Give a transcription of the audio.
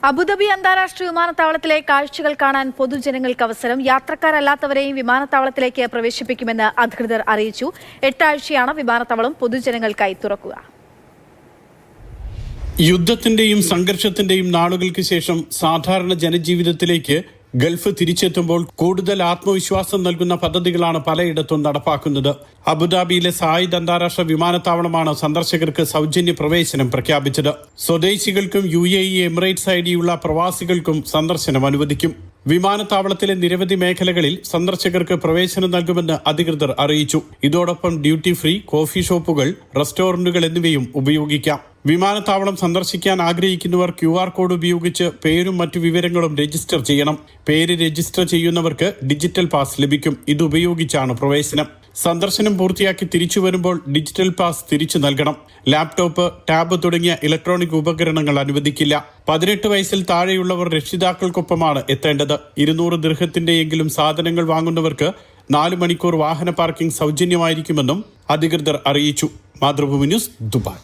Abu Dhabi അന്താരാഷ്ട്ര വിമാനത്താവളത്തിലെ കാഴ്ചകൾ കാണാൻ പൊതുജനങ്ങൾക്ക് അവസരം. യാത്രക്കാരല്ലാത്തവരെയും വിമാനത്താവളത്തിലേക്ക് പ്രവേശിപ്പിക്കുമെന്ന് അധികൃതർ അറിയിച്ചു. 8 ആഴ്ചയാണ് വിമാനത്താവളം പൊതുജനങ്ങൾക്കായി തുറക്കുക. യുദ്ധത്തിന്റെയും സംഘർഷത്തിന്റെയും നാളുകൾക്ക് ശേഷം സാധാരണ ജനജീവിതത്തിലേക്ക് ഗൾഫ് തിരിച്ചെത്തുമ്പോൾ കൂടുതൽ ആത്മവിശ്വാസം നൽകുന്ന പദ്ധതികളാണ് പലയിടത്തും നടപ്പാക്കുന്നത്. അബുദാബിയിലെ സായിദ് അന്താരാഷ്ട്ര വിമാനത്താവളമാണ് സന്ദർശകർക്ക് സൗജന്യ പ്രവേശനം പ്രഖ്യാപിച്ചത്. സ്വദേശികൾക്കും UAE, എമിറേറ്റ്സ് ഐഡിയുള്ള പ്രവാസികൾക്കും സന്ദർശനം അനുവദിക്കും. വിമാനത്താവളത്തിലെ നിരവധി മേഖലകളിൽ സന്ദർശകർക്ക് പ്രവേശനം നൽകുമെന്ന് അധികൃതർ അറിയിച്ചു. ഇതോടൊപ്പം ഡ്യൂട്ടി ഫ്രീ, കോഫി ഷോപ്പുകൾ, റെസ്റ്റോറന്റുകൾ എന്നിവയും ഉപയോഗിക്കാം. വിമാനത്താവളം സന്ദർശിക്കാൻ ആഗ്രഹിക്കുന്നവർ QR കോഡ് ഉപയോഗിച്ച് പേരും മറ്റു വിവരങ്ങളും രജിസ്റ്റർ ചെയ്യണം. പേര് രജിസ്റ്റർ ചെയ്യുന്നവർക്ക് ഡിജിറ്റൽ പാസ് ലഭിക്കും. ഇതുപയോഗിച്ചാണ് പ്രവേശനം. സന്ദർശനം പൂർത്തിയാക്കി തിരിച്ചു വരുമ്പോൾ ഡിജിറ്റൽ പാസ് തിരിച്ചു നൽകണം. ലാപ്ടോപ്പ്, ടാബ് തുടങ്ങിയ ഇലക്ട്രോണിക് ഉപകരണങ്ങൾ അനുവദിക്കില്ല. 18 വയസ്സിൽ താഴെയുള്ളവർ രക്ഷിതാക്കൾക്കൊപ്പമാണ് എത്തേണ്ടത്. 200 ദിർഹത്തിന്റെയെങ്കിലും സാധനങ്ങൾ വാങ്ങുന്നവർക്ക് 4 മണിക്കൂർ വാഹന പാർക്കിംഗ് സൗജന്യമായിരിക്കുമെന്നും അധികൃതർ അറിയിച്ചു. Mathrubhumi news, Dubai.